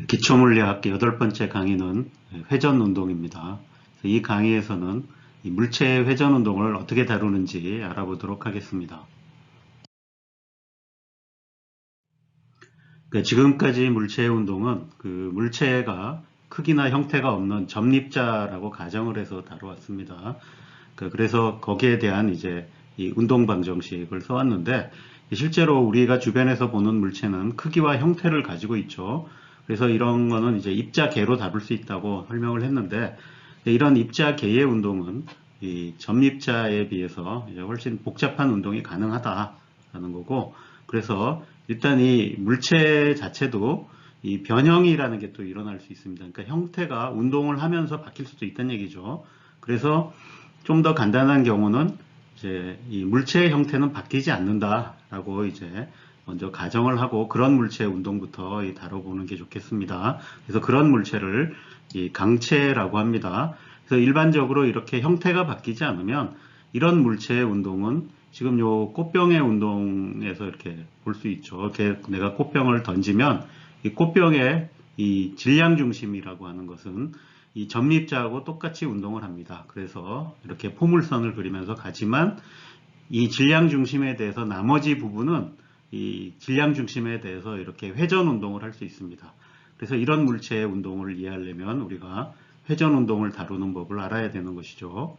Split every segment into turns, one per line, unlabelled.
기초물리학 8번째 강의는 회전 운동입니다. 이 강의에서는 이 물체의 회전 운동을 어떻게 다루는지 알아보도록 하겠습니다. 지금까지 물체의 운동은 그 물체가 크기나 형태가 없는 점립자라고 가정을 해서 다루었습니다. 그래서 거기에 대한 이제 이 운동 방정식을 써왔는데, 실제로 우리가 주변에서 보는 물체는 크기와 형태를 가지고 있죠. 그래서 이런 거는 이제 입자계로 다룰 수 있다고 설명을 했는데, 이런 입자계의 운동은 이 점립자에 비해서 이제 훨씬 복잡한 운동이 가능하다라는 거고, 그래서 일단 이 물체 자체도 이 변형이라는 게 또 일어날 수 있습니다. 그러니까 형태가 운동을 하면서 바뀔 수도 있다는 얘기죠. 그래서 좀 더 간단한 경우는 이제 이 물체의 형태는 바뀌지 않는다라고 이제 먼저 가정을 하고, 그런 물체의 운동부터 다뤄보는 게 좋겠습니다. 그래서 그런 물체를 이 강체라고 합니다. 그래서 일반적으로 이렇게 형태가 바뀌지 않으면 이런 물체의 운동은 지금 요 꽃병의 운동에서 이렇게 볼 수 있죠. 이렇게 내가 꽃병을 던지면 이 꽃병의 이 질량 중심이라고 하는 것은 이 점립자하고 똑같이 운동을 합니다. 그래서 이렇게 포물선을 그리면서 가지만 이 질량 중심에 대해서 나머지 부분은 이 질량 중심에 대해서 이렇게 회전 운동을 할 수 있습니다. 그래서 이런 물체의 운동을 이해하려면 우리가 회전 운동을 다루는 법을 알아야 되는 것이죠.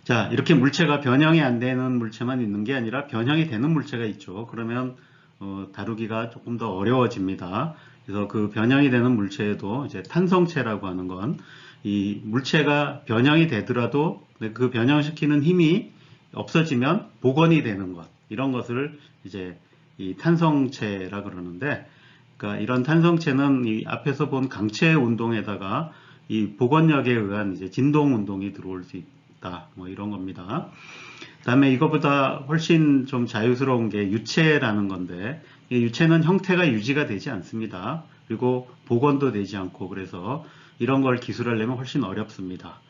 자, 이렇게 물체가 변형이 안 되는 물체만 있는 게 아니라 변형이 되는 물체가 있죠. 그러면 다루기가 조금 더 어려워집니다. 그래서 그 변형이 되는 물체에도 이제 탄성체라고 하는 건 이 물체가 변형이 되더라도 그 변형시키는 힘이 없어지면 복원이 되는 것, 이런 것을 이제 이 탄성체라 그러는데, 그러니까 이런 탄성체는 이 앞에서 본 강체 운동에다가 이 복원력에 의한 이제 진동 운동이 들어올 수 있다, 뭐 이런 겁니다. 그다음에 이거보다 훨씬 좀 자유스러운 게 유체라는 건데, 이 유체는 형태가 유지가 되지 않습니다. 그리고 복원도 되지 않고, 그래서 이런 걸 기술하려면 훨씬 어렵습니다.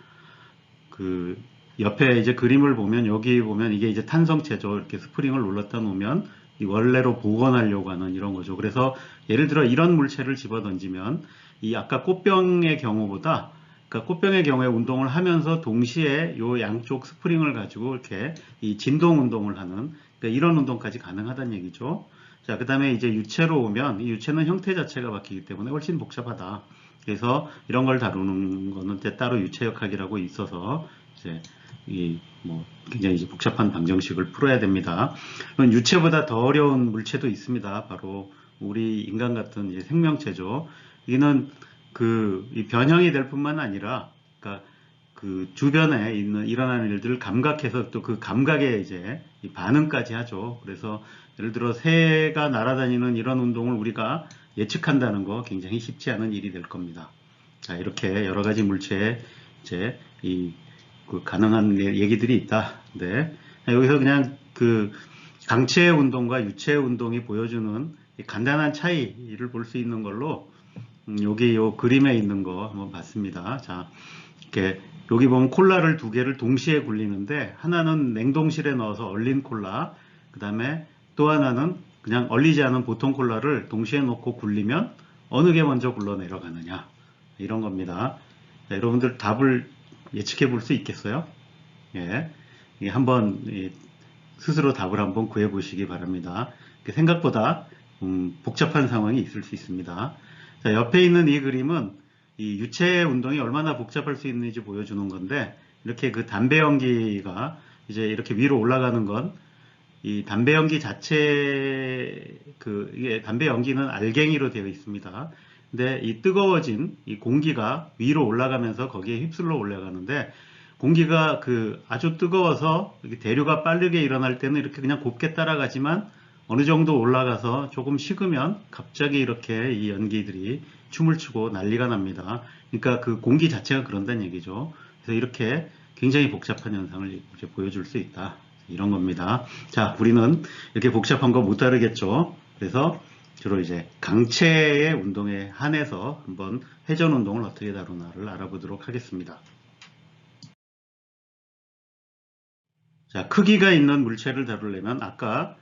그 옆에 이제 그림을 보면, 여기 보면 이게 이제 탄성체죠. 이렇게 스프링을 눌렀다 놓으면 이 원래로 복원하려고 하는 이런 거죠. 그래서 예를 들어 이런 물체를 집어 던지면 이 아까 꽃병의 경우보다, 그러니까 꽃병의 경우에 운동을 하면서 동시에 요 양쪽 스프링을 가지고 이렇게 이 진동 운동을 하는, 그러니까 이런 운동까지 가능하다는 얘기죠. 자, 그 다음에 이제 유체로 오면 이 유체는 형태 자체가 바뀌기 때문에 훨씬 복잡하다. 그래서 이런 걸 다루는 거는 따로 유체역학이라고 있어서 이제 이 뭐 굉장히 이제 복잡한 방정식을 풀어야 됩니다. 그럼 유체보다 더 어려운 물체도 있습니다. 바로 우리 인간 같은 이제 생명체죠. 이는 이 변형이 될 뿐만 아니라, 그러니까 그 주변에 있는 일어나는 일들을 감각해서 또 그 감각에 이제 이 반응까지 하죠. 그래서 예를 들어 새가 날아다니는 이런 운동을 우리가 예측한다는 거 굉장히 쉽지 않은 일이 될 겁니다. 자, 이렇게 여러 가지 물체에 이제 그 가능한 얘기들이 있다. 네. 여기서 그냥 그 강체 운동과 유체 운동이 보여주는 간단한 차이를 볼 수 있는 걸로 여기 요 그림에 있는 거 한번 봤습니다. 자, 이렇게 여기 보면 콜라를 두 개를 동시에 굴리는데, 하나는 냉동실에 넣어서 얼린 콜라, 그 다음에 또 하나는 그냥 얼리지 않은 보통 콜라를 동시에 놓고 굴리면 어느 게 먼저 굴러 내려가느냐, 이런 겁니다. 자, 여러분들 답을 예측해 볼 수 있겠어요? 예, 한번 스스로 답을 한번 구해 보시기 바랍니다. 생각보다 복잡한 상황이 있을 수 있습니다. 자, 옆에 있는 이 그림은 이 유체 운동이 얼마나 복잡할 수 있는지 보여주는 건데, 이렇게 그 담배 연기가 이제 이렇게 위로 올라가는 건 이 담배 연기 자체, 이게 담배 연기는 알갱이로 되어 있습니다. 근데 이 뜨거워진 이 공기가 위로 올라가면서 거기에 휩쓸려 올라가는데, 공기가 아주 뜨거워서 대류가 빠르게 일어날 때는 이렇게 그냥 곱게 따라가지만, 어느 정도 올라가서 조금 식으면 갑자기 이렇게 이 연기들이 춤을 추고 난리가 납니다. 그러니까 그 공기 자체가 그런다는 얘기죠. 그래서 이렇게 굉장히 복잡한 현상을 이제 보여줄 수 있다, 이런 겁니다. 자, 우리는 이렇게 복잡한 거 못 다루겠죠. 그래서 주로 이제 강체의 운동에 한해서 한번 회전 운동을 어떻게 다루나를 알아보도록 하겠습니다. 자, 크기가 있는 물체를 다루려면 아까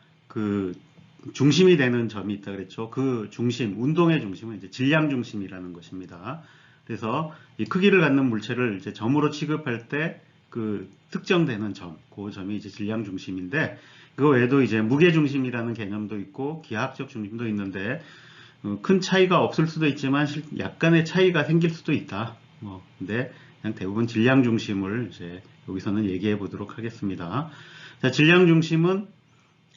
중심이 되는 점이 있다 그랬죠. 그 중심, 운동의 중심은 이제 질량 중심이라는 것입니다. 그래서 이 크기를 갖는 물체를 이제 점으로 취급할 때 그 특정되는 점, 그 점이 이제 질량 중심인데, 그 외에도 이제 무게 중심이라는 개념도 있고 기하학적 중심도 있는데, 큰 차이가 없을 수도 있지만 약간의 차이가 생길 수도 있다. 근데 그냥 대부분 질량 중심을 이제 여기서는 얘기해 보도록 하겠습니다. 자, 질량 중심은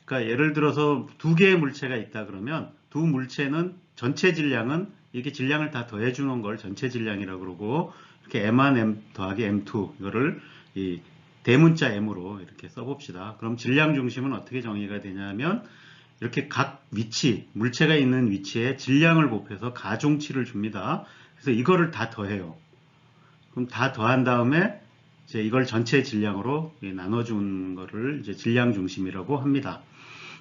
그러니까 예를 들어서 두 개의 물체가 있다 그러면 두 물체는 전체 질량은 이렇게 질량을 다 더해 주는 걸 전체 질량이라고 그러고, 이렇게 M1 M 더하기 M2 이거를 이 대문자 M으로 이렇게 써봅시다. 그럼 질량 중심은 어떻게 정의가 되냐면 이렇게 각 위치, 물체가 있는 위치에 질량을 곱해서 가중치를 줍니다. 그래서 이거를 다 더해요. 그럼 다 더한 다음에 이제 이걸 전체 질량으로 나눠준 거를 이제 질량 중심이라고 합니다.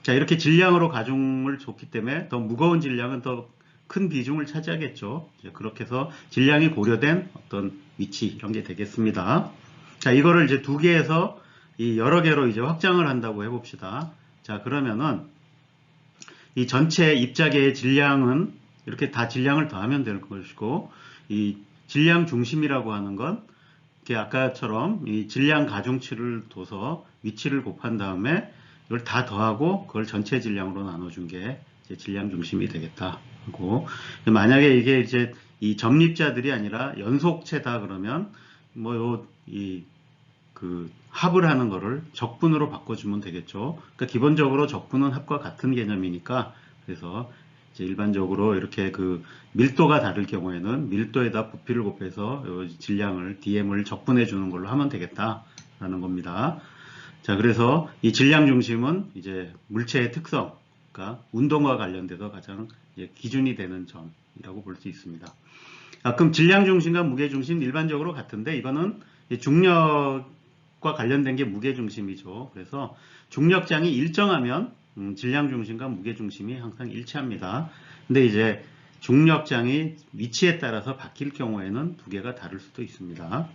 자, 이렇게 질량으로 가중을 줬기 때문에 더 무거운 질량은 더 큰 비중을 차지하겠죠. 그렇게 해서 질량이 고려된 어떤 위치 이런 게 되겠습니다. 자, 이거를 이제 두 개에서 이 여러 개로 이제 확장을 한다고 해봅시다. 자, 그러면은 이 전체 입자계의 질량은 이렇게 다 질량을 더하면 될 것이고, 이 질량 중심이라고 하는 건 이렇게 아까처럼 이 질량 가중치를 둬서 위치를 곱한 다음에 이걸 다 더하고 그걸 전체 질량으로 나눠준 게 이제 질량 중심이 되겠다. 하고, 만약에 이게 이제 이 점립자들이 아니라 연속체다 그러면 그 합을 하는 거를 적분으로 바꿔주면 되겠죠. 그러니까 기본적으로 적분은 합과 같은 개념이니까, 그래서 이제 일반적으로 이렇게 그 밀도가 다를 경우에는 밀도에다 부피를 곱해서 질량을 DM을 적분해 주는 걸로 하면 되겠다라는 겁니다. 자, 그래서 이 질량 중심은 이제 물체의 특성, 그러니까 운동과 관련돼서 가장 기준이 되는 점이라고 볼 수 있습니다. 그럼 질량 중심과 무게 중심 일반적으로 같은데, 이거는 중력과 관련된 게 무게 중심이죠. 그래서 중력장이 일정하면 질량 중심과 무게 중심이 항상 일치합니다. 근데 이제 중력장이 위치에 따라서 바뀔 경우에는 두 개가 다를 수도 있습니다.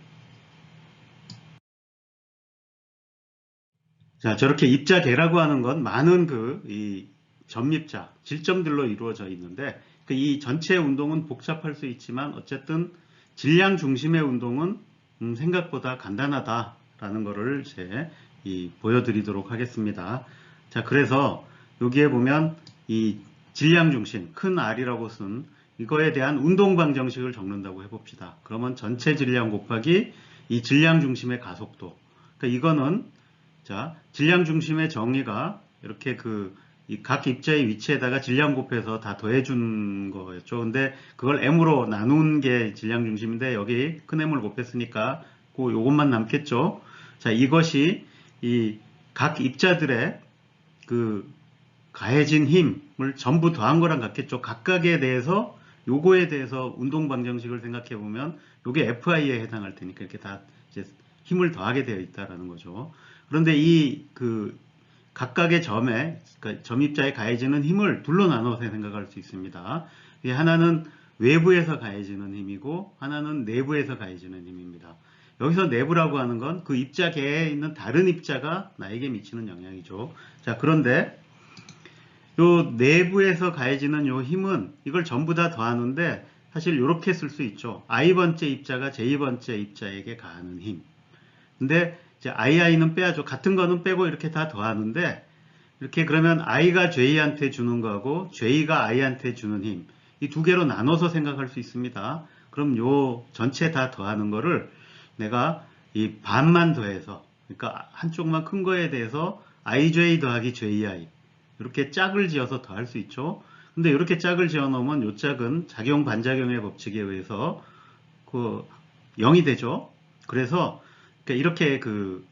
자, 저렇게 입자계라고 하는 건 많은 이 점입자, 질점들로 이루어져 있는데, 이 전체 운동은 복잡할 수 있지만 어쨌든 질량 중심의 운동은 생각보다 간단하다라는 것을 이제 보여드리도록 하겠습니다. 자, 그래서 여기에 보면 이 질량 중심, 큰 R이라고 쓴 이거에 대한 운동 방정식을 적는다고 해봅시다. 그러면 전체 질량 곱하기 이 질량 중심의 가속도. 그러니까 이거는 자, 질량 중심의 정의가 이렇게 각 입자의 위치에다가 질량 곱해서 다 더해준 거였죠. 근데 그걸 M으로 나눈 게 질량 중심인데, 여기 큰 M을 곱했으니까 요것만 남겠죠. 자, 이것이 이 각 입자들의 가해진 힘을 전부 더한 거랑 같겠죠. 각각에 대해서 요거에 대해서 운동 방정식을 생각해 보면 요게 FI에 해당할 테니까 이렇게 다 이제 힘을 더하게 되어 있다라는 거죠. 그런데 각각의 그러니까 점입자에 가해지는 힘을 둘로 나눠서 생각할 수 있습니다. 하나는 외부에서 가해지는 힘이고 하나는 내부에서 가해지는 힘입니다. 여기서 내부라고 하는 건 그 입자계에 있는 다른 입자가 나에게 미치는 영향이죠. 자, 그런데 요 내부에서 가해지는 요 힘은 이걸 전부 다 더하는데, 사실 이렇게 쓸 수 있죠. i번째 입자가 j 번째 입자에게 가하는 힘. 근데 이제 i는 빼야죠. 같은 거는 빼고 이렇게 다 더하는데, 이렇게 그러면 i가 j한테 주는 거하고 j가 i한테 주는 힘, 이 두 개로 나눠서 생각할 수 있습니다. 그럼 요 전체 다 더하는 거를 내가 이 반만 더해서, 그러니까 한쪽만 큰 거에 대해서 ij 더하기 ji 이렇게 짝을 지어서 더할 수 있죠. 근데 이렇게 짝을 지어 놓으면 요 짝은 작용 반작용의 법칙에 의해서 0이 되죠. 그래서 이렇게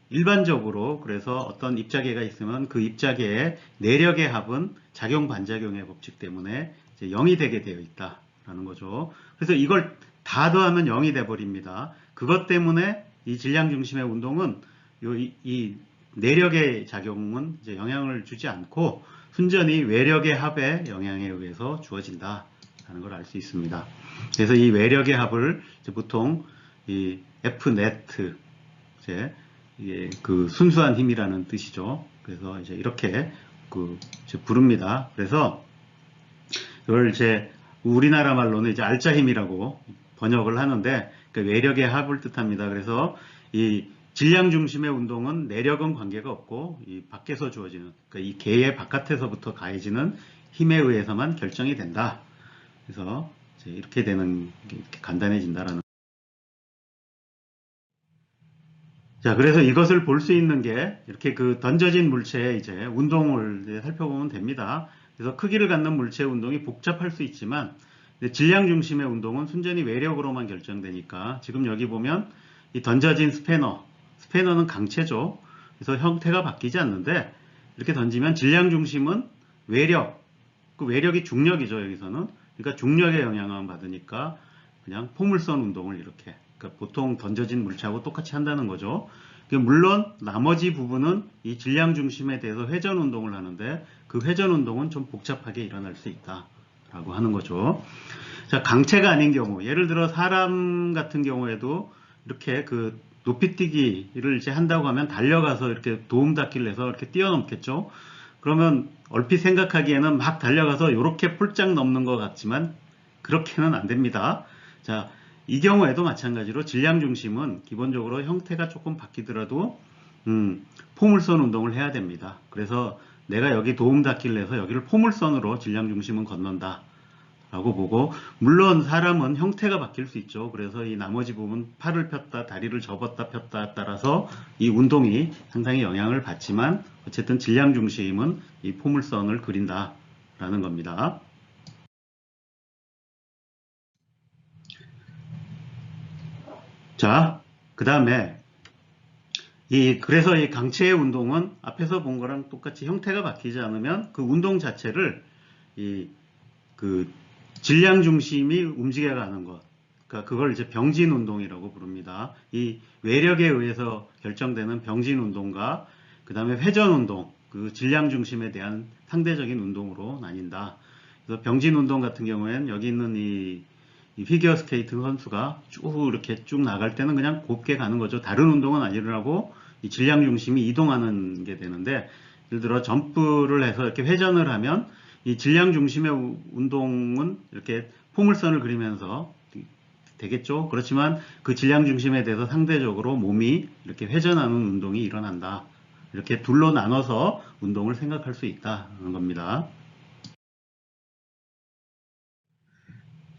일반적으로 그래서 어떤 입자계가 있으면 그 입자계의 내력의 합은 작용 반작용의 법칙 때문에 이제 0이 되게 되어 있다라는 거죠. 그래서 이걸 다 더하면 0이 돼 버립니다. 그것 때문에 이 질량 중심의 운동은 이 내력의 작용은 이제 영향을 주지 않고 순전히 외력의 합의 영향에 의해서 주어진다라는 걸 알 수 있습니다. 그래서 이 외력의 합을 이제 보통 이 Fnet, 이제 이게 순수한 힘이라는 뜻이죠. 그래서 이제 이렇게 이제 부릅니다. 그래서 이걸 이제 우리나라 말로는 이제 알짜힘이라고 번역을 하는데, 그러니까 외력의 합을 뜻합니다. 그래서 이 질량 중심의 운동은 내력은 관계가 없고 이 밖에서 주어지는, 그러니까 이 개의 바깥에서부터 가해지는 힘에 의해서만 결정이 된다. 그래서 이제 이렇게 되는, 이렇게 간단해진다라는. 자, 그래서 이것을 볼 수 있는 게 이렇게 그 던져진 물체의 이제 운동을 이제 살펴보면 됩니다. 그래서 크기를 갖는 물체의 운동이 복잡할 수 있지만 질량 중심의 운동은 순전히 외력으로만 결정되니까, 지금 여기 보면 이 던져진 스패너는 강체죠. 그래서 형태가 바뀌지 않는데, 이렇게 던지면 질량 중심은 외력, 그 외력이 중력이죠, 여기서는. 그러니까 중력의 영향을 받으니까 그냥 포물선 운동을 이렇게, 그러니까 보통 던져진 물체하고 똑같이 한다는 거죠. 물론 나머지 부분은 이 질량 중심에 대해서 회전 운동을 하는데, 그 회전 운동은 좀 복잡하게 일어날 수 있다라고 하는 거죠. 자, 강체가 아닌 경우, 예를 들어 사람 같은 경우에도 이렇게 그 높이뛰기를 이제 한다고 하면 달려가서 이렇게 도움닫기를 해서 이렇게 뛰어넘겠죠. 그러면 얼핏 생각하기에는 막 달려가서 이렇게 폴짝 넘는 것 같지만 그렇게는 안 됩니다. 자, 이 경우에도 마찬가지로 질량 중심은 기본적으로 형태가 조금 바뀌더라도 포물선 운동을 해야 됩니다. 그래서 내가 여기 도움닫기를 해서 여기를 포물선으로 질량 중심은 건넌다 라고 보고, 물론 사람은 형태가 바뀔 수 있죠. 그래서 이 나머지 부분, 팔을 폈다 다리를 접었다 폈다 따라서 이 운동이 상당히 영향을 받지만, 어쨌든 질량 중심은 이 포물선을 그린다 라는 겁니다. 자, 그 다음에 그래서 이 강체의 운동은 앞에서 본 거랑 똑같이 형태가 바뀌지 않으면 그 운동 자체를 그 질량 중심이 움직여가는 것, 그러니까 그걸 이제 병진 운동이라고 부릅니다. 이 외력에 의해서 결정되는 병진 운동과 그 다음에 회전 운동, 그 질량 중심에 대한 상대적인 운동으로 나뉜다. 그래서 병진 운동 같은 경우에는 여기 있는 이 피겨 스케이트 선수가 쭉 이렇게 쭉 나갈 때는 그냥 곱게 가는 거죠. 다른 운동은 안 일어나고 이 질량 중심이 이동하는 게 되는데, 예를 들어 점프를 해서 이렇게 회전을 하면 이 질량 중심의 운동은 이렇게 포물선을 그리면서 되겠죠. 그렇지만 그 질량 중심에 대해서 상대적으로 몸이 이렇게 회전하는 운동이 일어난다. 이렇게 둘로 나눠서 운동을 생각할 수 있다는 겁니다.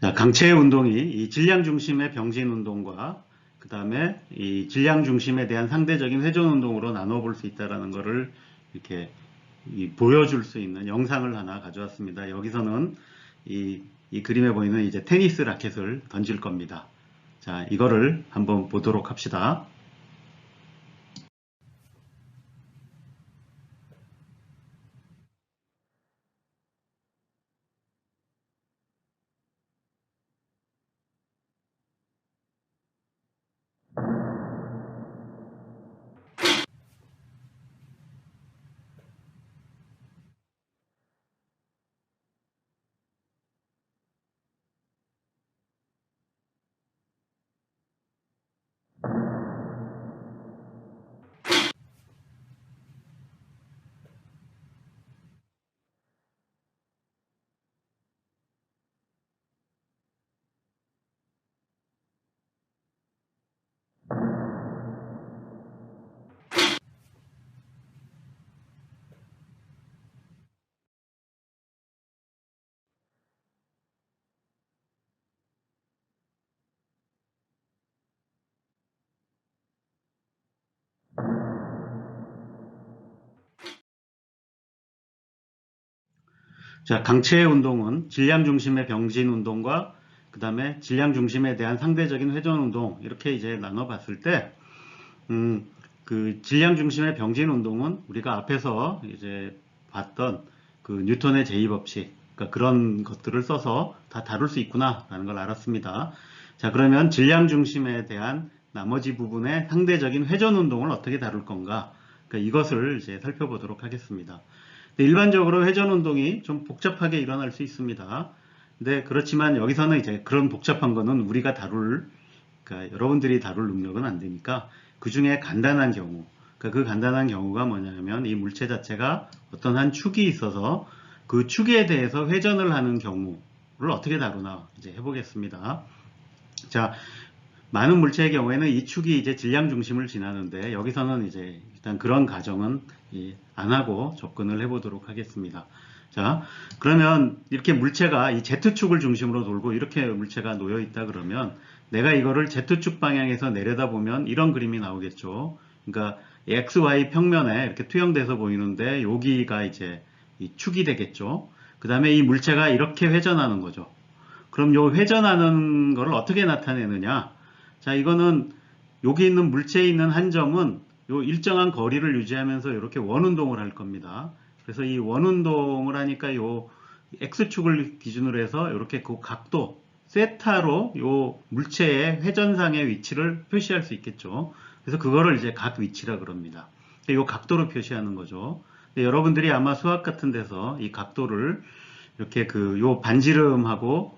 자, 강체의 운동이 이 질량 중심의 병진 운동과 그 다음에 이 질량 중심에 대한 상대적인 회전 운동으로 나눠 볼 수 있다는 것을 이렇게 보여줄 수 있는 영상을 하나 가져왔습니다. 여기서는 이 그림에 보이는 이제 테니스 라켓을 던질 겁니다. 자, 이거를 한번 보도록 합시다. 자, 강체의 운동은 질량 중심의 병진 운동과 그 다음에 질량 중심에 대한 상대적인 회전 운동, 이렇게 이제 나눠봤을 때, 그 질량 중심의 병진 운동은 우리가 앞에서 이제 봤던 그 뉴턴의 제2법칙, 그러니까 그런 것들을 써서 다 다룰 수 있구나라는 걸 알았습니다. 자, 그러면 질량 중심에 대한 나머지 부분의 상대적인 회전 운동을 어떻게 다룰 건가? 그러니까 이것을 이제 살펴보도록 하겠습니다. 일반적으로 회전 운동이 좀 복잡하게 일어날 수 있습니다. 근데 그렇지만 여기서는 이제 그런 복잡한 거는 우리가 그러니까 여러분들이 다룰 능력은 안 되니까 그 중에 간단한 경우, 그러니까 그 간단한 경우가 뭐냐면 이 물체 자체가 어떤 한 축이 있어서 그 축에 대해서 회전을 하는 경우를 어떻게 다루나 이제 해보겠습니다. 자, 많은 물체의 경우에는 이 축이 이제 질량 중심을 지나는데 여기서는 이제 일단 그런 가정은 안 하고 접근을 해보도록 하겠습니다. 자, 그러면 이렇게 물체가 이 Z축을 중심으로 돌고 이렇게 물체가 놓여 있다 그러면 내가 이거를 Z축 방향에서 내려다보면 이런 그림이 나오겠죠. 그러니까 XY 평면에 이렇게 투영돼서 보이는데 여기가 이제 이 축이 되겠죠. 그 다음에 이 물체가 이렇게 회전하는 거죠. 그럼 요 회전하는 거를 어떻게 나타내느냐? 자, 이거는 여기 있는 물체에 있는 한 점은 요 일정한 거리를 유지하면서 이렇게 원운동을 할 겁니다. 그래서 이 원운동을 하니까 요 X축을 기준으로 해서 이렇게 그 각도 세타로 요 물체의 회전상의 위치를 표시할 수 있겠죠. 그래서 그거를 이제 각 위치라 그럽니다. 이 각도로 표시하는 거죠. 여러분들이 아마 수학 같은 데서 이 각도를 이렇게 그 요 반지름하고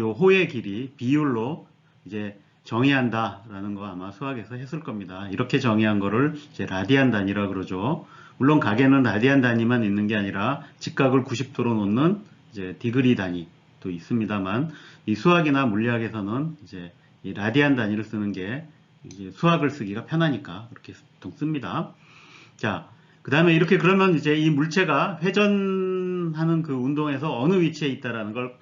요 호의 길이 비율로 이제 정의한다라는 거 아마 수학에서 했을 겁니다. 이렇게 정의한 거를 이제 라디안 단위라 그러죠. 물론 각에는 라디안 단위만 있는 게 아니라 직각을 90도로 놓는 이제 디그리 단위도 있습니다만 이 수학이나 물리학에서는 이제 이 라디안 단위를 쓰는 게 이제 수학을 쓰기가 편하니까 그렇게 보통 씁니다. 자, 그 다음에 이렇게 그러면 이제 이 물체가 회전하는 그 운동에서 어느 위치에 있다라는 걸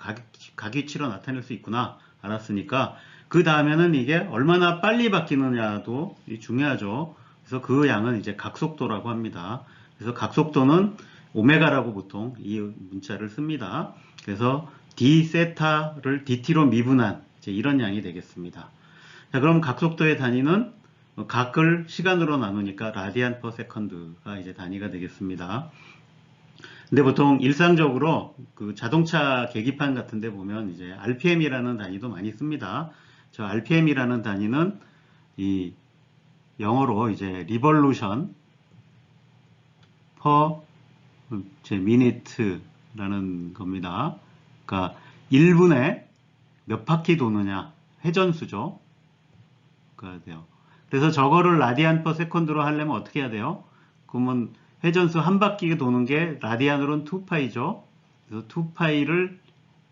각 위치로 나타낼 수 있구나 알았으니까 그 다음에는 이게 얼마나 빨리 바뀌느냐도 중요하죠. 그래서 그 양은 이제 각속도라고 합니다. 그래서 각속도는 오메가라고 보통 이 문자를 씁니다. 그래서 d 세타를 dt로 미분한 이제 이런 양이 되겠습니다. 자, 그럼 각속도의 단위는 각을 시간으로 나누니까 라디안 퍼 세컨드가 이제 단위가 되겠습니다. 근데 보통 일상적으로 그 자동차 계기판 같은 데 보면 이제 RPM이라는 단위도 많이 씁니다. 저 RPM이라는 단위는 이 영어로 이제 리볼루션 퍼 미니트라는 겁니다. 그러니까 1분에 몇 바퀴 도느냐 회전수죠. 그래야 돼요. 그래서 저거를 라디안 퍼 세컨드로 하려면 어떻게 해야 돼요? 그러면 회전수 한 바퀴 도는 게 라디안으로는 2파이죠. 그래서 2파이를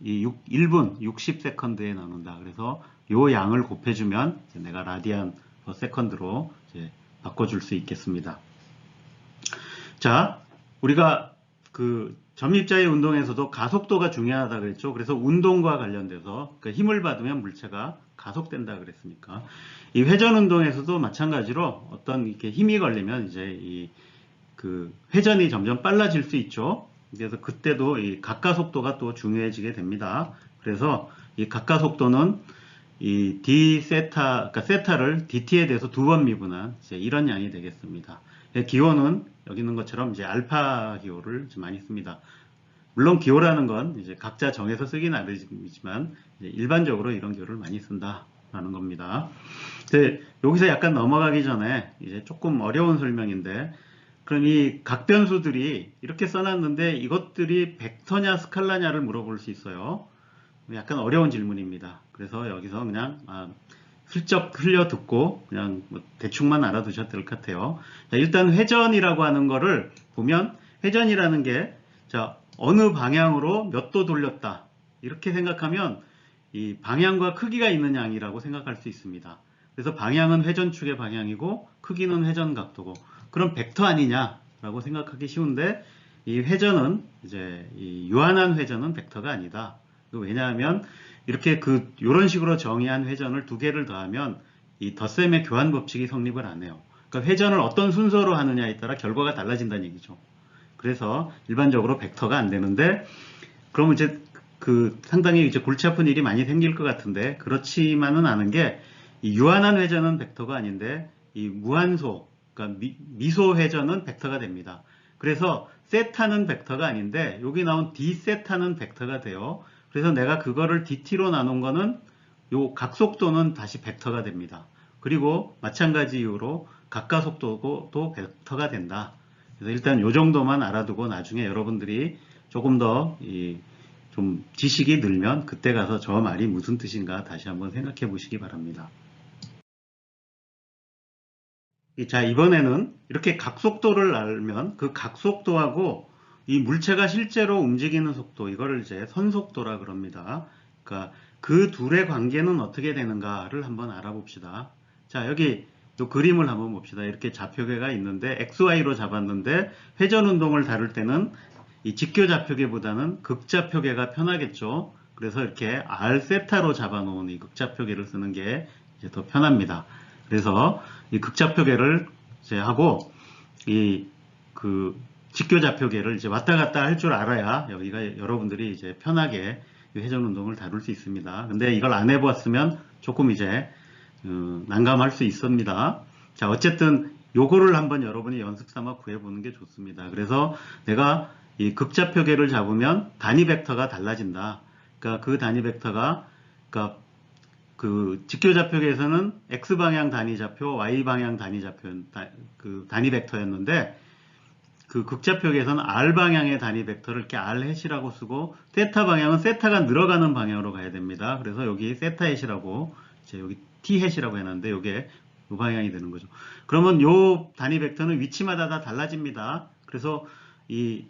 1분 60세컨드에 나눈다. 그래서 요 양을 곱해주면 내가 라디안 퍼 세컨드로 이제 바꿔줄 수 있겠습니다. 자, 우리가 그 점입자의 운동에서도 가속도가 중요하다 그랬죠. 그래서 운동과 관련돼서 그 힘을 받으면 물체가 가속된다 그랬으니까 이 회전 운동에서도 마찬가지로 어떤 이렇게 힘이 걸리면 이제 이 그 회전이 점점 빨라질 수 있죠. 그래서 그때도 이 각가속도가 또 중요해지게 됩니다. 그래서 이 각가속도는 이 d 세타, 그러니까 세타를 dt에 대해서 2번 미분한 이제 이런 양이 되겠습니다. 기호는 여기 있는 것처럼 이제 알파 기호를 많이 씁니다. 물론 기호라는 건 이제 각자 정해서 쓰긴 나름이지만 일반적으로 이런 기호를 많이 쓴다라는 겁니다. 여기서 약간 넘어가기 전에 이제 조금 어려운 설명인데, 그럼 이 각변수들이 이렇게 써놨는데 이것들이 벡터냐 스칼라냐를 물어볼 수 있어요. 약간 어려운 질문입니다. 그래서 여기서 그냥 슬쩍 흘려 듣고 그냥 뭐 대충만 알아두셔도 될 것 같아요. 자, 일단 회전이라고 하는 거를 보면 회전이라는 게 자, 어느 방향으로 몇 도 돌렸다 이렇게 생각하면 이 방향과 크기가 있는 양이라고 생각할 수 있습니다. 그래서 방향은 회전축의 방향이고 크기는 회전 각도고 그럼 벡터 아니냐라고 생각하기 쉬운데 이 회전은 이제 이 유한한 회전은 벡터가 아니다. 왜냐하면 이렇게 이런 식으로 정의한 회전을 두 개를 더하면 이 덧셈의 교환 법칙이 성립을 안 해요. 그러니까 회전을 어떤 순서로 하느냐에 따라 결과가 달라진다는 얘기죠. 그래서 일반적으로 벡터가 안 되는데 그러면 이제 상당히 이제 골치 아픈 일이 많이 생길 것 같은데 그렇지만은 않은 게 이 유한한 회전은 벡터가 아닌데 이 무한소 그러니까 미소 회전은 벡터가 됩니다. 그래서 세타는 벡터가 아닌데 여기 나온 d 세타는 벡터가 돼요. 그래서 내가 그거를 dt로 나눈 거는 요 각속도는 다시 벡터가 됩니다. 그리고 마찬가지 이유로 각가속도도 벡터가 된다. 그래서 일단 요 정도만 알아두고 나중에 여러분들이 조금 더 좀 지식이 늘면 그때 가서 저 말이 무슨 뜻인가 다시 한번 생각해 보시기 바랍니다. 자, 이번에는 이렇게 각속도를 알면 그 각속도하고 이 물체가 실제로 움직이는 속도, 이거를 이제 선속도라 그럽니다. 그러니까 그 둘의 관계는 어떻게 되는가를 한번 알아봅시다. 자, 여기 이 그림을 한번 봅시다. 이렇게 좌표계가 있는데 XY로 잡았는데 회전 운동을 다룰 때는 이 직교 좌표계보다는 극좌표계가 편하겠죠. 그래서 이렇게 R 세타로 잡아놓은 이 극좌표계를 쓰는 게 이제 더 편합니다. 그래서 이 극좌표계를 이제 하고 이 그 직교좌표계를 이제 왔다 갔다 할 줄 알아야 여기가 여러분들이 이제 편하게 회전 운동을 다룰 수 있습니다. 근데 이걸 안 해보았으면 조금 이제 난감할 수 있습니다. 자, 어쨌든 요거를 한번 여러분이 연습 삼아 구해보는 게 좋습니다. 그래서 내가 이 극좌표계를 잡으면 단위 벡터가 달라진다. 그러니까 그 단위 벡터가 그러니까 그 직교좌표계에서는 X방향 단위좌표, Y방향 단위좌표, 그 단위 벡터였는데 그 극좌표계에서는 R방향의 단위 벡터를 이렇게 R햇이라고 쓰고 세타 방향은 세타가 늘어가는 방향으로 가야 됩니다. 그래서 여기 세타햇이라고 이제 여기 T햇이라고 해놨는데 이게 이 방향이 되는 거죠. 그러면 요 단위 벡터는 위치마다 다 달라집니다. 그래서 이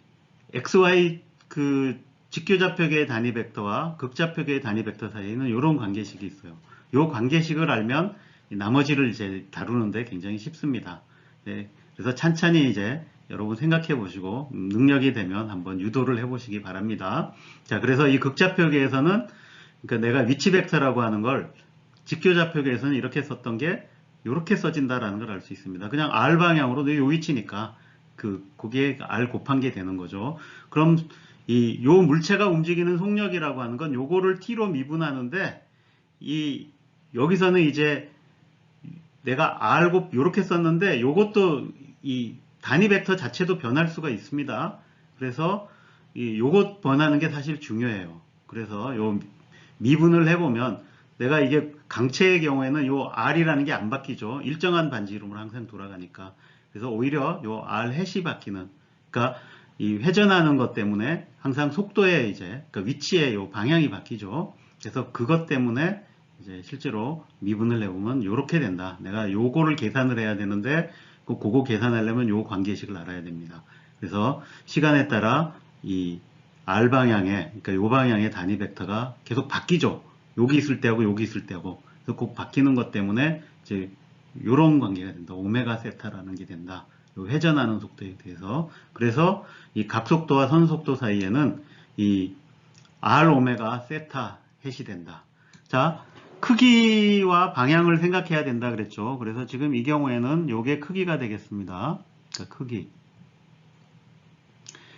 XY 그 직교좌표계의 단위 벡터와 극좌표계의 단위 벡터 사이에는 이런 관계식이 있어요. 이 관계식을 알면 나머지를 이제 다루는데 굉장히 쉽습니다. 네, 그래서 찬찬히 이제 여러분 생각해 보시고 능력이 되면 한번 유도를 해 보시기 바랍니다. 자, 그래서 이 극좌표계에서는 그러니까 내가 위치 벡터라고 하는 걸 직교좌표계에서는 이렇게 썼던 게 이렇게 써진다라는 걸 알 수 있습니다. 그냥 R 방향으로 요 위치니까 거기에 R 곱한 게 되는 거죠. 그럼 요 물체가 움직이는 속력이라고 하는 건 요거를 T로 미분하는데 여기서는 이제 내가 R 곱 요렇게 썼는데 요것도 이 단위 벡터 자체도 변할 수가 있습니다. 그래서 요것 변하는 게 사실 중요해요. 그래서 요 미분을 해보면 내가 이게 강체의 경우에는 요 R이라는 게 안 바뀌죠. 일정한 반지름으로 항상 돌아가니까. 그래서 오히려 요 R 햇이 바뀌는, 그러니까 이 회전하는 것 때문에 항상 속도의 이제 그러니까 위치의 요 방향이 바뀌죠. 그래서 그것 때문에 이제 실제로 미분을 해보면 이렇게 된다. 내가 요거를 계산을 해야 되는데 그거 계산하려면 요 관계식을 알아야 됩니다. 그래서 시간에 따라 이 R 방향에, 그러니까 요 방향의 단위 벡터가 계속 바뀌죠. 여기 있을 때하고 여기 있을 때하고. 그래서 꼭 바뀌는 것 때문에 이제 요런 관계가 된다. 오메가 세타라는 게 된다. 요 회전하는 속도에 대해서. 그래서 이 각속도와 선속도 사이에는 이 R 오메가 세타 햇이 된다. 자, 크기와 방향을 생각해야 된다 그랬죠. 그래서 지금 이 경우에는 요게 크기가 되겠습니다. 그러니까 크기.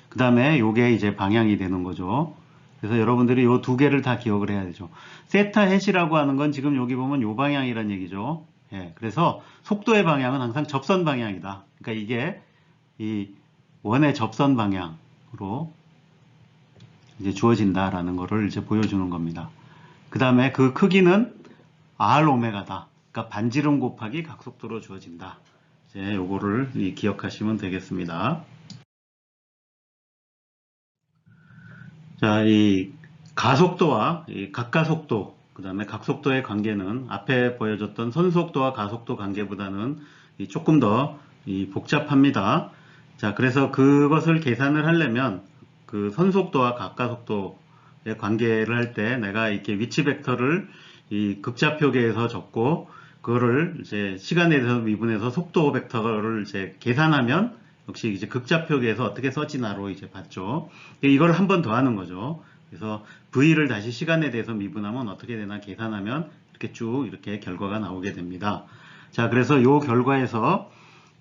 그 다음에 요게 이제 방향이 되는 거죠. 그래서 여러분들이 요 두 개를 다 기억을 해야 되죠. 세타 햇이라고 하는 건 지금 여기 보면 요 방향이란 얘기죠. 예, 그래서 속도의 방향은 항상 접선 방향이다. 그러니까 이게 이 원의 접선 방향으로 이제 주어진다라는 거를 이제 보여주는 겁니다. 그 다음에 그 크기는 R 오메가다. 그러니까 반지름 곱하기 각속도로 주어진다. 이제 요거를 기억하시면 되겠습니다. 자, 이 가속도와 이 각가속도, 그 다음에 각속도의 관계는 앞에 보여줬던 선속도와 가속도 관계보다는 조금 더 복잡합니다. 자, 그래서 그것을 계산을 하려면 그 선속도와 각가속도의 관계를 할 때 내가 이렇게 위치 벡터를 이 극좌표계에서 적고 그거를 이제 시간에 대해서 미분해서 속도 벡터를 이제 계산하면 역시 이제 극좌표계에서 어떻게 써지나로 이제 봤죠. 이걸 한 번 더 하는 거죠. 그래서 V를 다시 시간에 대해서 미분하면 어떻게 되나 계산하면 이렇게 쭉 이렇게 결과가 나오게 됩니다. 자, 그래서 요 결과에서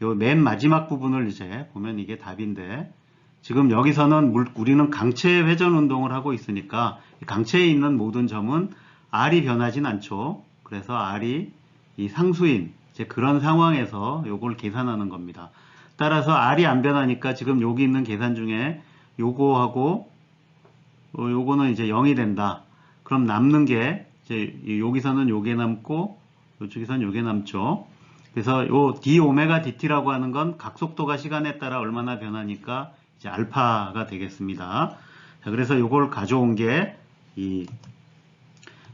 요 맨 마지막 부분을 이제 보면 이게 답인데 지금 여기서는 우리는 강체 회전 운동을 하고 있으니까 강체에 있는 모든 점은 R이 변하진 않죠. 그래서 R이 이 상수인 이제 그런 상황에서 요걸 계산하는 겁니다. 따라서 R이 안 변하니까 지금 여기 있는 계산 중에 요거하고 요거는 이제 0이 된다. 그럼 남는 게 이제 여기서는 요게 남고 이쪽에서는 요게 남죠. 그래서 요 d 오메가 dt라고 하는 건 각속도가 시간에 따라 얼마나 변하니까 이제 알파가 되겠습니다. 자, 그래서 요걸 가져온 게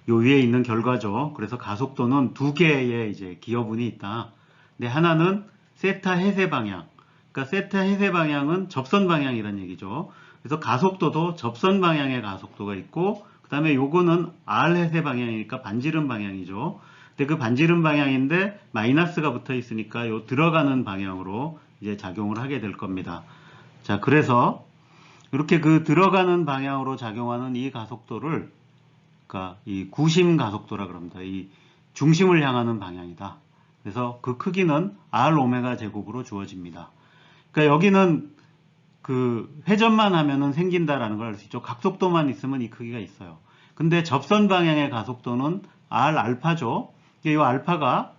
요 위에 있는 결과죠. 그래서 가속도는 두 개의 이제 기여분이 있다. 근데 하나는 세타 해세 방향. 그러니까 세타 해세 방향은 접선 방향이란 얘기죠. 그래서 가속도도 접선 방향의 가속도가 있고, 그 다음에 요거는 R 해세 방향이니까 반지름 방향이죠. 근데 그 반지름 방향인데 마이너스가 붙어 있으니까 요 들어가는 방향으로 이제 작용을 하게 될 겁니다. 자, 그래서 이렇게 그 들어가는 방향으로 작용하는 이 가속도를, 그러니까 이 구심 가속도라 그럽니다. 이 중심을 향하는 방향이다. 그래서 그 크기는 R 오메가 제곱으로 주어집니다. 그러니까 여기는 그 회전만 하면은 생긴다라는 걸 알 수 있죠. 각속도만 있으면 이 크기가 있어요. 근데 접선 방향의 가속도는 R 알파죠. 이 알파가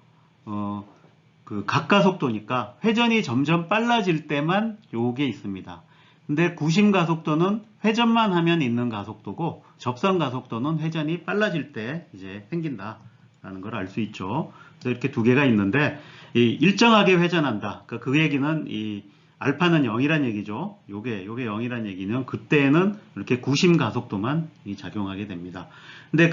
그 각가속도니까 회전이 점점 빨라질 때만 요게 있습니다. 근데 구심 가속도는 회전만 하면 있는 가속도고, 접선 가속도는 회전이 빨라질 때 이제 생긴다라는 걸 알 수 있죠. 그래서 이렇게 두 개가 있는데, 일정하게 회전한다. 그러니까 그 얘기는 이 알파는 0이란 얘기죠. 요게 0이란 얘기는 그때는 이렇게 구심 가속도만 작용하게 됩니다. 근데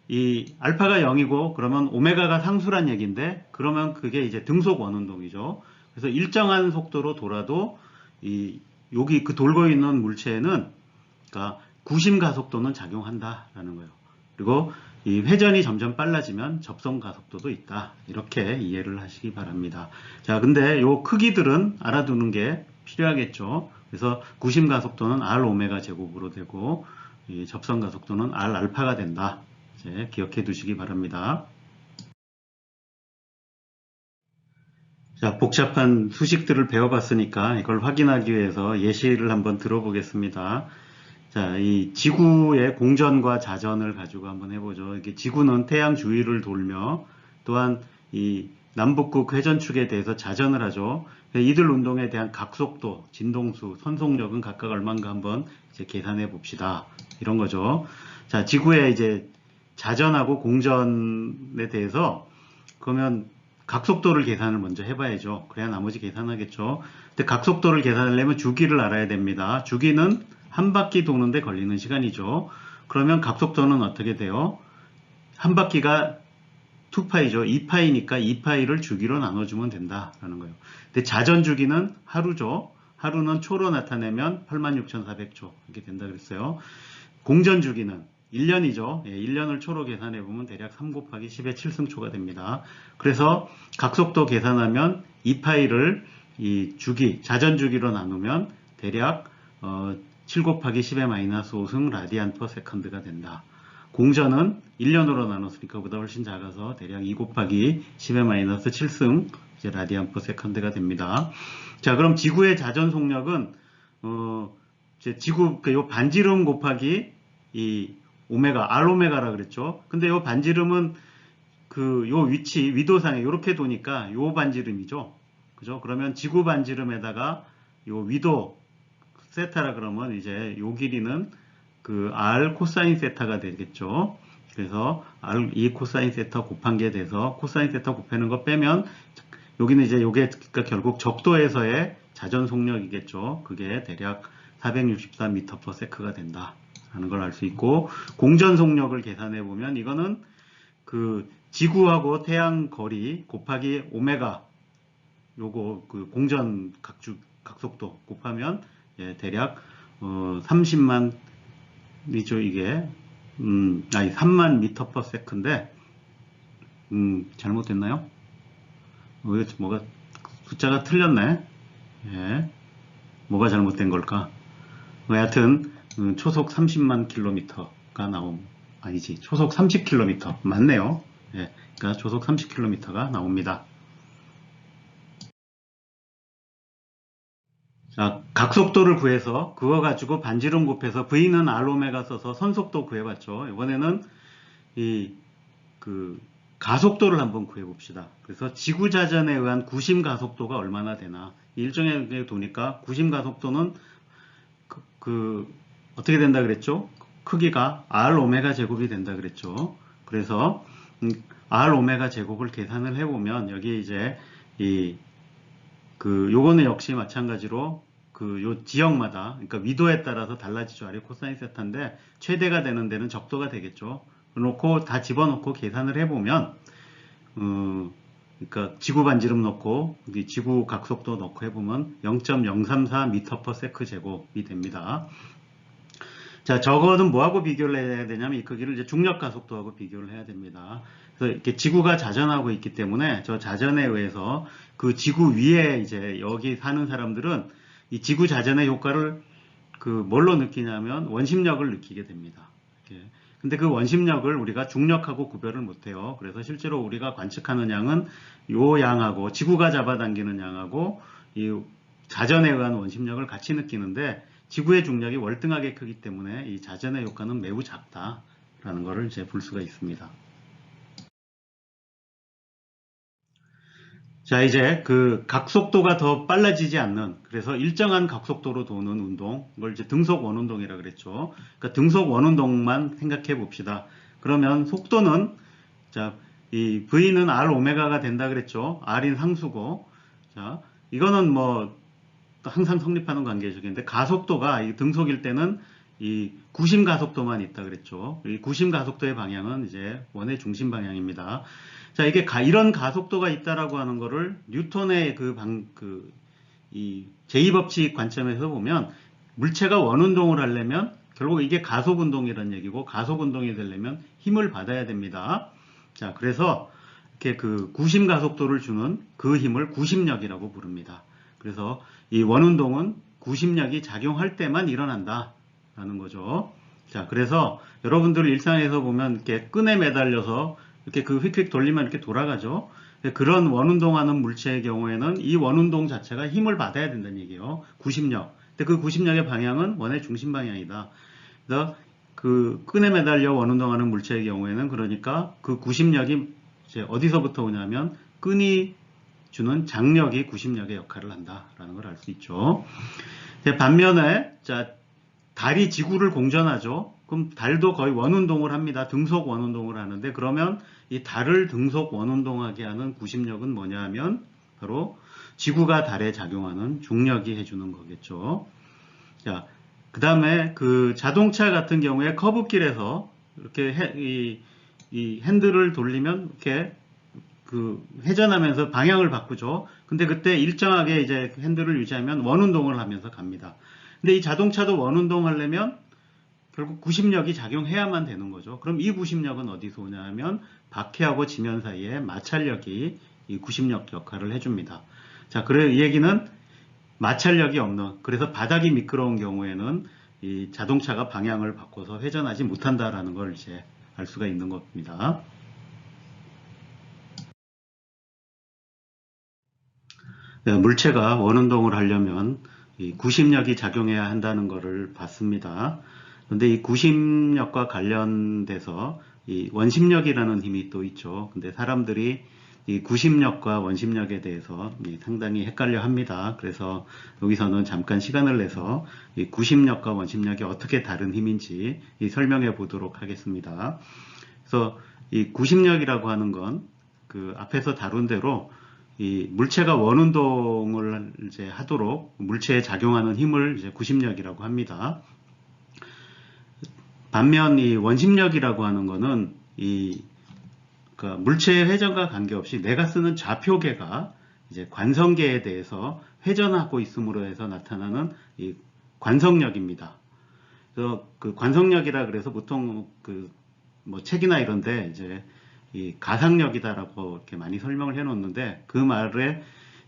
이 알파가 0이고 그러면 오메가가 상수란 얘기인데, 그러면 그게 이제 등속 원운동이죠. 그래서 일정한 속도로 돌아도 여기 그 돌고 있는 물체에는, 그러니까 구심 가속도는 작용한다라는 거예요. 그리고 이 회전이 점점 빨라지면 접선 가속도도 있다. 이렇게 이해를 하시기 바랍니다. 자, 근데 요 크기들은 알아두는 게 필요하겠죠. 그래서 구심 가속도는 R 오메가 제곱으로 되고, 이 접선 가속도는 R 알파가 된다. 이제 기억해 두시기 바랍니다. 자, 복잡한 수식들을 배워봤으니까 이걸 확인하기 위해서 예시를 한번 들어보겠습니다. 자, 이 지구의 공전과 자전을 가지고 한번 해보죠. 이게 지구는 태양 주위를 돌며, 또한 이 남북극 회전축에 대해서 자전을 하죠. 이들 운동에 대한 각속도, 진동수, 선속력은 각각 얼마인가 한번 이제 계산해 봅시다. 이런 거죠. 자, 지구의 이제 자전하고 공전에 대해서, 그러면 각속도를 계산을 먼저 해봐야죠. 그래야 나머지 계산하겠죠. 근데 각속도를 계산하려면 주기를 알아야 됩니다. 주기는 한 바퀴 도는데 걸리는 시간이죠. 그러면 각속도는 어떻게 돼요? 한 바퀴가 2파이죠. 2파이니까 2파이를 주기로 나눠주면 된다라는 거예요. 근데 자전 주기는 하루죠. 하루는 초로 나타내면 86,400초 이렇게 된다 그랬어요. 공전 주기는 1년이죠. 1년을 초로 계산해보면 대략 3 곱하기 10의 7승초가 됩니다. 그래서 각속도 계산하면 2파이를 이 주기, 자전 주기로 나누면 대략 7 곱하기 10의 마이너스 5승 라디안 퍼 세컨드가 된다. 공전은 1년으로 나눴으니까 그보다 훨씬 작아서 대략 2 곱하기 10의 마이너스 7승 이제 라디안 퍼 세컨드가 됩니다. 자, 그럼 지구의 자전 속력은 이제 지구 요 반지름 곱하기 이 오메가, R 오메가라 그랬죠. 근데 요 반지름은 요 위치, 위도상에 이렇게 도니까 요 반지름이죠. 그죠? 그러면 지구 반지름에다가 요 위도 세타라 그러면 이제 요 길이는 그 R 코사인 세타가 되겠죠. 그래서 R 이 코사인 세타 곱한 게 돼서 코사인 세타 곱하는 거 빼면 여기는 이제 요게 그러니까 결국 적도에서의 자전 속력이겠죠. 그게 대략 464m/s가 된다. 라는 걸 알 수 있고, 공전 속력을 계산해 보면 이거는 그 지구하고 태양 거리 곱하기 오메가, 요거 그 공전 각속도 곱하면 대략 30만 이죠. 이게 3만 m/s인데 잘못됐나요? 왜 뭐가 숫자가 틀렸네. 예. 뭐가 잘못된 걸까? 하여튼 초속 30만 킬로미터가 아니지, 초속 30km 맞네요. 예, 그러니까 초속 30km가 나옵니다. 자, 각속도를 구해서 그거 가지고 반지름 곱해서 V는 R 오메가 써서 선속도 구해봤죠. 이번에는 그 가속도를 한번 구해봅시다. 그래서 지구자전에 의한 구심 가속도가 얼마나 되나. 일정하게 도니까 구심 가속도는 어떻게 된다 그랬죠? 크기가 R 오메가 제곱이 된다 그랬죠. 그래서 R 오메가 제곱을 계산을 해보면 여기 이제 요거는 역시 마찬가지로 요 지역마다, 그러니까 위도에 따라서 달라지죠. 아래 코사인 세타인데 최대가 되는 데는 적도가 되겠죠. 놓고 다 집어넣고 계산을 해보면 그러니까 지구 반지름 넣고 지구 각속도 넣고 해보면 0.034m/s 제곱이 됩니다. 자, 저거는 뭐하고 비교를 해야 되냐면 이 크기를 이제 중력 가속도하고 비교를 해야 됩니다. 그래서 이렇게 지구가 자전하고 있기 때문에 저 자전에 의해서 그 지구 위에 이제 여기 사는 사람들은 이 지구 자전의 효과를 그 뭘로 느끼냐면 원심력을 느끼게 됩니다. 이렇게. 근데 그 원심력을 우리가 중력하고 구별을 못해요. 그래서 실제로 우리가 관측하는 양은 요 양하고 지구가 잡아당기는 양하고 이 자전에 의한 원심력을 같이 느끼는데 지구의 중력이 월등하게 크기 때문에 이 자전의 효과는 매우 작다라는 것을 이제 볼 수가 있습니다. 자, 이제 그 각속도가 더 빨라지지 않는, 그래서 일정한 각속도로 도는 운동, 이걸 이제 등속 원운동이라 그랬죠. 그러니까 등속 원운동만 생각해 봅시다. 그러면 속도는, 자, 이 V는 R 오메가가 된다 그랬죠. R인 상수고, 자, 이거는 뭐 항상 성립하는 관계죠. 근데 가속도가 이 등속일 때는 이 구심 가속도만 있다 그랬죠. 이 구심 가속도의 방향은 이제 원의 중심 방향입니다. 자, 이게 이런 가속도가 있다라고 하는 거를 뉴턴의 이 제2법칙 관점에서 보면 물체가 원운동을 하려면 결국 이게 가속운동이라는 얘기고 가속운동이 되려면 힘을 받아야 됩니다. 자, 그래서 이렇게 그 구심 가속도를 주는 그 힘을 구심력이라고 부릅니다. 그래서 이 원운동은 구심력이 작용할 때만 일어난다 라는 거죠. 자, 그래서 여러분들 일상에서 보면 이렇게 끈에 매달려서 이렇게 그 휙휙 돌리면 이렇게 돌아가죠. 그런 원운동하는 물체의 경우에는 이 원운동 자체가 힘을 받아야 된다는 얘기예요. 구심력. 근데 그 구심력의 방향은 원의 중심 방향이다. 그래서 그 끈에 매달려 원운동하는 물체의 경우에는 그러니까 그 구심력이 이제 어디서부터 오냐면 끈이 주는 장력이 구심력의 역할을 한다라는 걸 알 수 있죠. 반면에 자, 달이 지구를 공전하죠. 그럼 달도 거의 원운동을 합니다. 등속 원운동을 하는데 그러면 이 달을 등속 원운동하게 하는 구심력은 뭐냐 하면 바로 지구가 달에 작용하는 중력이 해주는 거겠죠. 자, 그 다음에 그 자동차 같은 경우에 커브길에서 이렇게 이 핸들을 돌리면 이렇게 그 회전하면서 방향을 바꾸죠. 근데 그때 일정하게 이제 핸들을 유지하면 원운동을 하면서 갑니다. 근데 이 자동차도 원운동 하려면 결국 구심력이 작용해야만 되는 거죠. 그럼 이 구심력은 어디서 오냐 하면 바퀴하고 지면 사이에 마찰력이 이 구심력 역할을 해줍니다. 자, 그래 이 얘기는 마찰력이 없는, 그래서 바닥이 미끄러운 경우에는 이 자동차가 방향을 바꿔서 회전하지 못한다라는 걸 이제 알 수가 있는 겁니다. 네, 물체가 원운동을 하려면 이 구심력이 작용해야 한다는 것을 봤습니다. 그런데 이 구심력과 관련돼서 이 원심력이라는 힘이 또 있죠. 근데 사람들이 이 구심력과 원심력에 대해서 상당히 헷갈려 합니다. 그래서 여기서는 잠깐 시간을 내서 이 구심력과 원심력이 어떻게 다른 힘인지 설명해 보도록 하겠습니다. 그래서 이 구심력이라고 하는 건 그 앞에서 다룬 대로 이 물체가 원운동을 이제 하도록 물체에 작용하는 힘을 이제 구심력이라고 합니다. 반면 이 원심력이라고 하는 거는 그러니까 물체의 회전과 관계없이 내가 쓰는 좌표계가 이제 관성계에 대해서 회전하고 있음으로 해서 나타나는 이 관성력입니다. 그래서 그 관성력이라 그래서 보통 그 뭐 책이나 이런데 이제 이 가상력이다라고 이렇게 많이 설명을 해놓는데 그 말에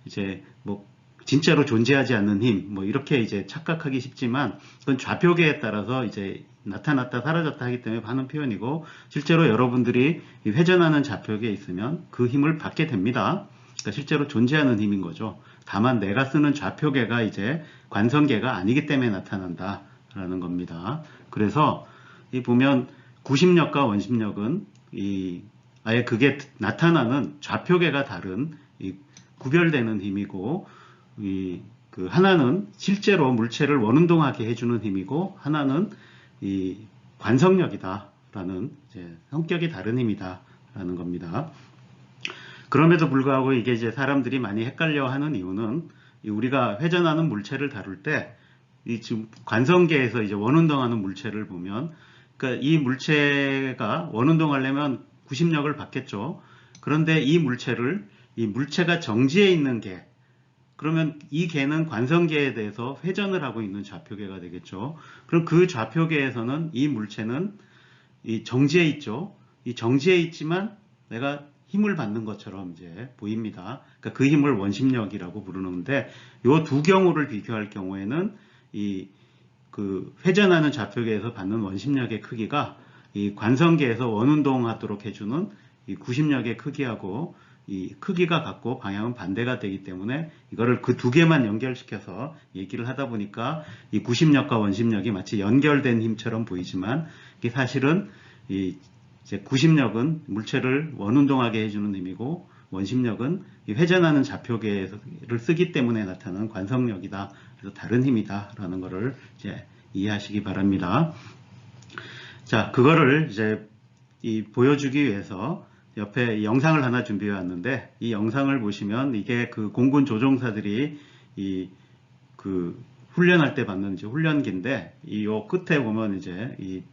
이제 뭐 진짜로 존재하지 않는 힘 뭐 이렇게 이제 착각하기 쉽지만 그건 좌표계에 따라서 이제 나타났다 사라졌다 하기 때문에 하는 표현이고 실제로 여러분들이 회전하는 좌표계에 있으면 그 힘을 받게 됩니다. 그러니까 실제로 존재하는 힘인 거죠. 다만 내가 쓰는 좌표계가 이제 관성계가 아니기 때문에 나타난다라는 겁니다. 그래서 이 보면 구심력과 원심력은 아예 그게 나타나는 좌표계가 다른 구별되는 힘이고 그 하나는 실제로 물체를 원운동하게 해주는 힘이고 하나는 이 관성력이다라는 이제 성격이 다른 힘이다라는 겁니다. 그럼에도 불구하고 이게 이제 사람들이 많이 헷갈려하는 이유는 우리가 회전하는 물체를 다룰 때 이 지금 관성계에서 이제 원운동하는 물체를 보면 그러니까 이 물체가 원운동하려면 구심력을 받겠죠. 그런데 이 물체를 이 물체가 정지해 있는 개, 그러면 이 개는 관성계에 대해서 회전을 하고 있는 좌표계가 되겠죠. 그럼 그 좌표계에서는 이 물체는 이 정지해 있죠. 이 정지해 있지만 내가 힘을 받는 것처럼 이제 보입니다. 그러니까 그 힘을 원심력이라고 부르는데 이 두 경우를 비교할 경우에는 이 그 회전하는 좌표계에서 받는 원심력의 크기가 이 관성계에서 원운동하도록 해주는 이 구심력의 크기하고 이 크기가 같고 방향은 반대가 되기 때문에 이거를 그 두 개만 연결시켜서 얘기를 하다 보니까 이 구심력과 원심력이 마치 연결된 힘처럼 보이지만 이게 사실은 이 이제 구심력은 물체를 원운동하게 해주는 힘이고 원심력은 이 회전하는 좌표계를 쓰기 때문에 나타나는 관성력이다. 그래서 다른 힘이다라는 것을 이제 이해하시기 바랍니다. 자, 그거를 이제 보여주기 위해서 옆에 영상을 하나 준비해 왔는데 이 영상을 보시면 이게 그 공군 조종사들이 그 훈련할 때 받는 이제 훈련기인데 이 끝에 보면 이제 이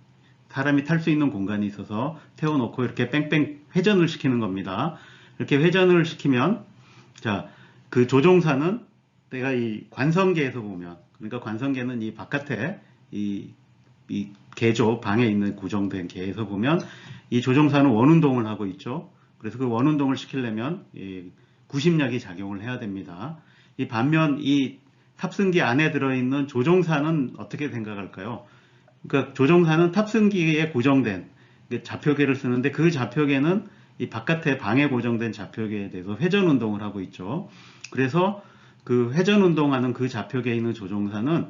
사람이 탈 수 있는 공간이 있어서 태워놓고 이렇게 뺑뺑 회전을 시키는 겁니다. 이렇게 회전을 시키면 자, 그 조종사는 내가 이 관성계에서 보면 그러니까 관성계는 이 바깥에 이 개조 방에 있는 고정된 개에서 보면 이 조종사는 원운동을 하고 있죠. 그래서 그 원운동을 시키려면 이 구심력이 작용을 해야 됩니다. 이 반면 이 탑승기 안에 들어있는 조종사는 어떻게 생각할까요? 그러니까 조종사는 탑승기에 고정된 좌표계를 쓰는데 그 좌표계는 이 바깥에 방에 고정된 좌표계에 대해서 회전 운동을 하고 있죠. 그래서 그 회전 운동하는 그 좌표계에 있는 조종사는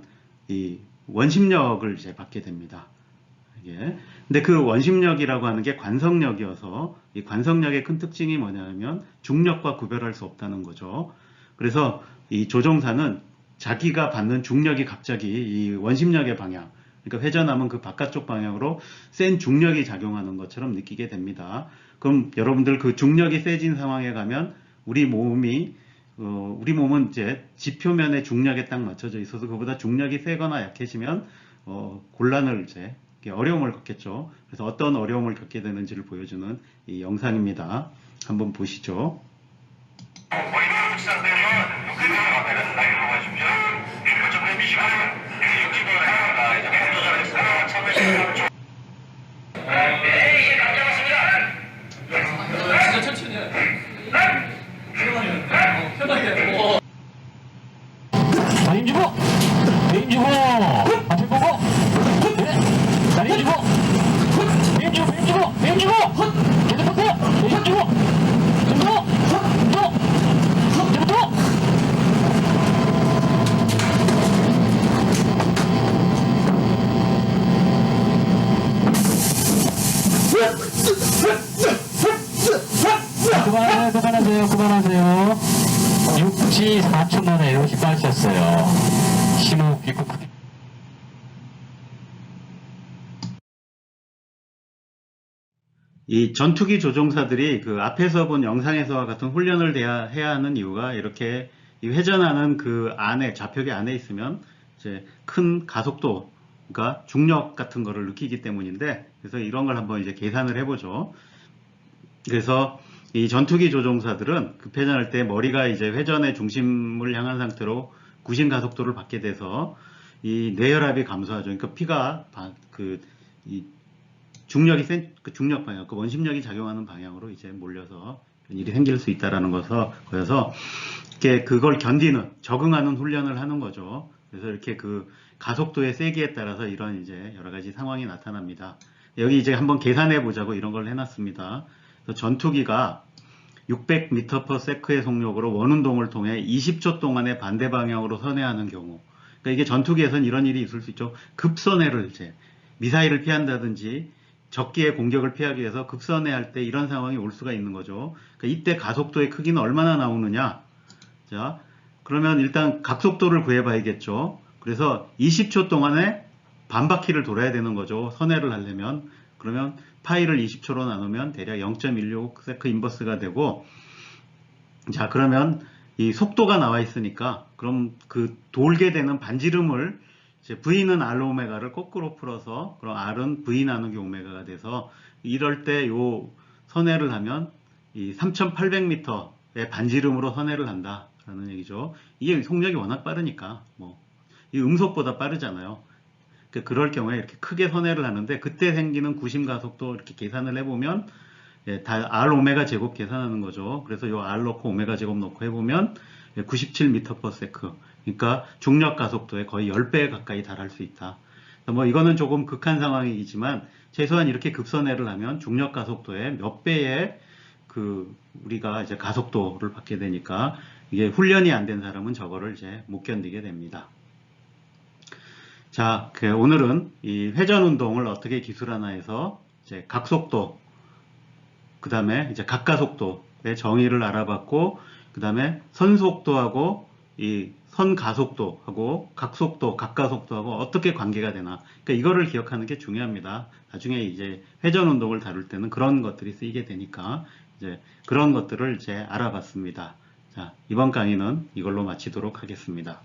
이 원심력을 이제 받게 됩니다. 예. 근데 그 원심력이라고 하는 게 관성력이어서 이 관성력의 큰 특징이 뭐냐면 중력과 구별할 수 없다는 거죠. 그래서 이 조종사는 자기가 받는 중력이 갑자기 이 원심력의 방향, 그러니까 회전하면 그 바깥쪽 방향으로 센 중력이 작용하는 것처럼 느끼게 됩니다. 그럼 여러분들 그 중력이 세진 상황에 가면 우리 몸은 이제 지표면의 중력에 딱 맞춰져 있어서 그보다 중력이 세거나 약해지면 곤란을 이제 어려움을 겪겠죠. 그래서 어떤 어려움을 겪게 되는지를 보여주는 이 영상입니다. 한번 보시죠.
진짜 천천히 해. 편하게.
다리 주고 앞에 보고 다리 주고 뱀 주고 계속 보세요. 계속 주고 또 그만하세요. 육지 4초 만에 이렇게 빠지셨어요. 심호흡기 꾹.
이 전투기 조종사들이 그 앞에서 본 영상에서와 같은 훈련을 해야 하는 이유가 이렇게 이 회전하는 그 안에 좌표계 안에 있으면 이제 큰 가속도, 그러니까 중력 같은 거를 느끼기 때문인데, 그래서 이런 걸 한번 이제 계산을 해보죠. 그래서 이 전투기 조종사들은 급회전할 때 머리가 이제 회전의 중심을 향한 상태로 구심 가속도를 받게 돼서 이 뇌혈압이 감소하죠. 그러니까 피가 이 중력이 그 중력 방향, 그 원심력이 작용하는 방향으로 이제 몰려서 일이 생길 수 있다라는 것에서 그걸 견디는, 적응하는 훈련을 하는 거죠. 그래서 이렇게 그 가속도의 세기에 따라서 이런 이제 여러 가지 상황이 나타납니다. 여기 이제 한번 계산해 보자고 이런 걸 해놨습니다. 그래서 전투기가 600m/s의 속력으로 원운동을 통해 20초 동안의 반대 방향으로 선회하는 경우, 그러니까 이게 전투기에서는 이런 일이 있을 수 있죠. 급선회를 이제 미사일을 피한다든지 적기의 공격을 피하기 위해서 급선회할 때 이런 상황이 올 수가 있는 거죠. 그러니까 이때 가속도의 크기는 얼마나 나오느냐? 자, 그러면 일단 각속도를 구해봐야겠죠. 그래서 20초 동안에 반바퀴를 돌아야 되는 거죠. 선회를 하려면. 그러면 파이를 20초로 나누면 대략 0.16 인버스가 되고, 자, 그러면 이 속도가 나와 있으니까, 그럼 그 돌게 되는 반지름을 이제 V는 R 오메가를 거꾸로 풀어서, 그럼 R은 V 나누기 오메가가 돼서, 이럴 때 요 선회를 하면 이 3,800m 반지름으로 선회를 한다라는 얘기죠. 이게 속력이 워낙 빠르니까 이 음속보다 빠르잖아요. 그럴 경우에 이렇게 크게 선회를 하는데 그때 생기는 구심 가속도 이렇게 계산을 해보면 다 R 오메가 제곱 계산하는 거죠. 그래서 요 R 넣고 오메가 제곱 넣고 해보면 97m/s. 그러니까 중력 가속도에 거의 10배 가까이 달할 수 있다. 이거는 조금 극한 상황이지만 최소한 이렇게 급선회를 하면 중력 가속도의 몇 배의 우리가 이제 가속도를 받게 되니까 이게 훈련이 안 된 사람은 저거를 이제 못 견디게 됩니다. 자, 오늘은 이 회전 운동을 어떻게 기술하나해서 이제 각속도, 그 다음에 이제 각가속도의 정의를 알아봤고, 그 다음에 선속도하고 이 선가속도하고 각속도, 각가속도하고 어떻게 관계가 되나. 그러니까 이거를 기억하는 게 중요합니다. 나중에 이제 회전 운동을 다룰 때는 그런 것들이 쓰이게 되니까 이제 그런 것들을 이제 알아봤습니다. 자, 이번 강의는 이걸로 마치도록 하겠습니다.